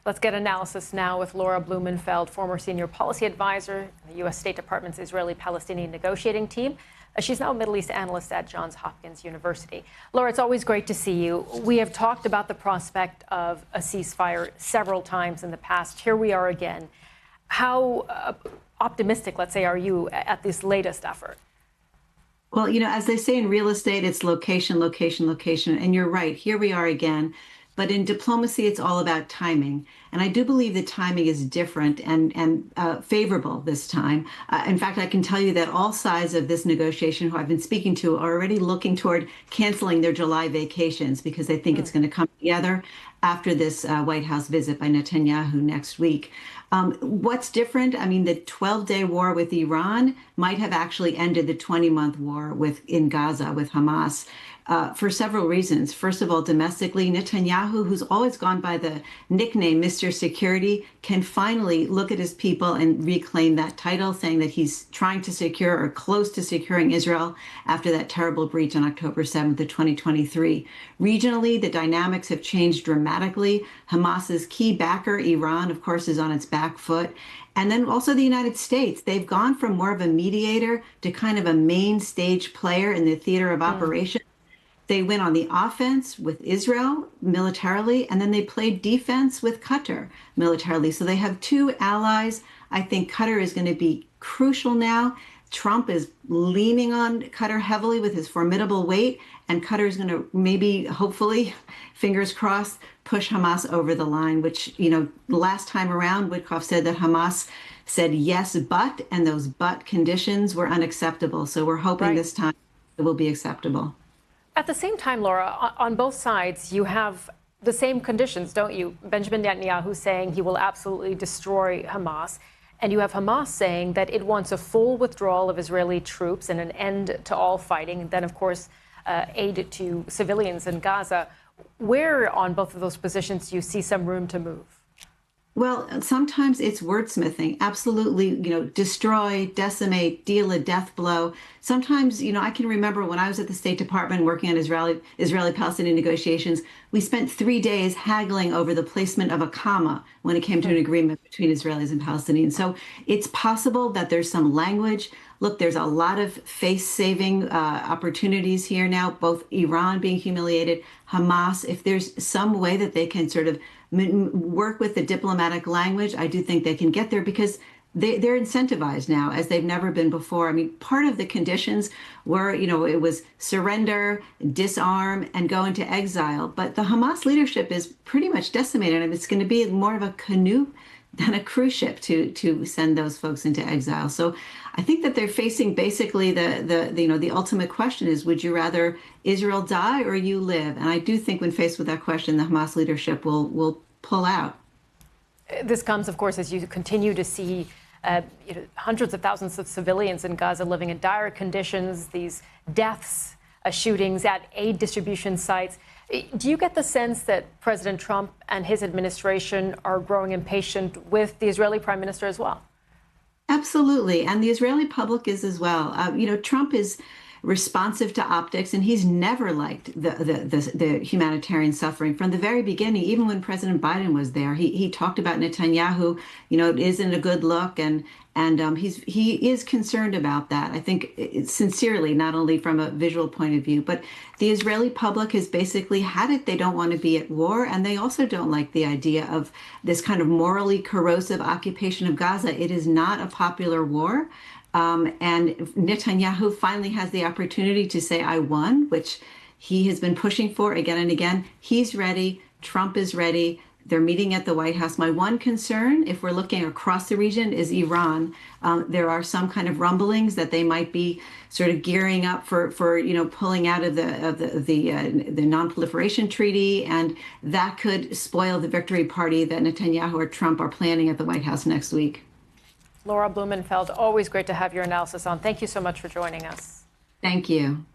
Let's get analysis now with Laura Blumenfeld, former senior policy advisor in the U.S. State Department's Israeli-Palestinian negotiating team. She's now a Middle East analyst at Johns Hopkins University. Laura, it's always great to see you. We have talked about the prospect of a ceasefire several times in the past. Here we are again. How optimistic, let's say, are you at this latest effort? Well, as they say in real estate, it's location, location, location. And you're right. Here we are again. But in diplomacy, it's all about timing. And I do believe the timing is different and favorable this time. In fact, I can tell you that all sides of this negotiation who I've been speaking to are already looking toward canceling their July vacations because they think it's going to come together after this White House visit by Netanyahu next week. What's different? I mean, the 12-day war with Iran might have actually ended the 20-month war in Gaza with Hamas. For several reasons. First of all, domestically, Netanyahu, who's always gone by the nickname Mr. Security, can finally look at his people and reclaim that title, saying that he's trying to secure or close to securing Israel after that terrible breach on October 7th of 2023. Regionally, the dynamics have changed dramatically. Hamas's key backer, Iran, of course, is on its back foot. And then also the United States. They've gone from more of a mediator to kind of a main stage player in the theater of operations. They went on the offense with Israel militarily, and then they played defense with Qatar militarily. So they have two allies. I think Qatar is going to be crucial now. Trump is leaning on Qatar heavily with his formidable weight, and Qatar is going to maybe, hopefully, fingers crossed, push Hamas over the line, which, the last time around, Witkoff said that Hamas said yes, but, and those but conditions were unacceptable. So we're hoping this time it will be acceptable. At the same time, Laura, on both sides, you have the same conditions, don't you? Benjamin Netanyahu saying he will absolutely destroy Hamas. And you have Hamas saying that it wants a full withdrawal of Israeli troops and an end to all fighting. And then, of course, aid to civilians in Gaza. Where on both of those positions do you see some room to move? Well, sometimes it's wordsmithing. Absolutely, destroy, decimate, deal a death blow. Sometimes, I can remember when I was at the State Department working on Israeli-Palestinian negotiations, we spent 3 days haggling over the placement of a comma when it came to an agreement between Israelis and Palestinians. So it's possible that there's some language. Look, there's a lot of face-saving opportunities here now, both Iran being humiliated, Hamas. If there's some way that they can sort of work with the diplomatic language, I do think they can get there because they're incentivized now as they've never been before. I mean, part of the conditions were, it was surrender, disarm, and go into exile. But the Hamas leadership is pretty much decimated, and it's going to be more of a canoe than a cruise ship to send those folks into exile. So I think that they're facing basically the ultimate question is, would you rather Israel die or you live? And I do think when faced with that question, the Hamas leadership will pull out. This comes, of course, as you continue to see hundreds of thousands of civilians in Gaza living in dire conditions, these deaths, shootings at aid distribution sites. Do you get the sense that President Trump and his administration are growing impatient with the Israeli prime minister as well? Absolutely. And the Israeli public is as well. Trump is responsive to optics, and he's never liked the humanitarian suffering from the very beginning. Even when President Biden was there, he talked about Netanyahu. It isn't a good look, and he is concerned about that. I think sincerely, not only from a visual point of view, but the Israeli public has basically had it. They don't want to be at war, and they also don't like the idea of this kind of morally corrosive occupation of Gaza. It is not a popular war. And Netanyahu finally has the opportunity to say, I won, which he has been pushing for again and again. He's ready. Trump is ready. They're meeting at the White House. My one concern, if we're looking across the region, is Iran. There are some kind of rumblings that they might be sort of gearing up for pulling out of the non-proliferation treaty, and that could spoil the victory party that Netanyahu or Trump are planning at the White House next week. Laura Blumenfeld, always great to have your analysis on. Thank you so much for joining us. Thank you.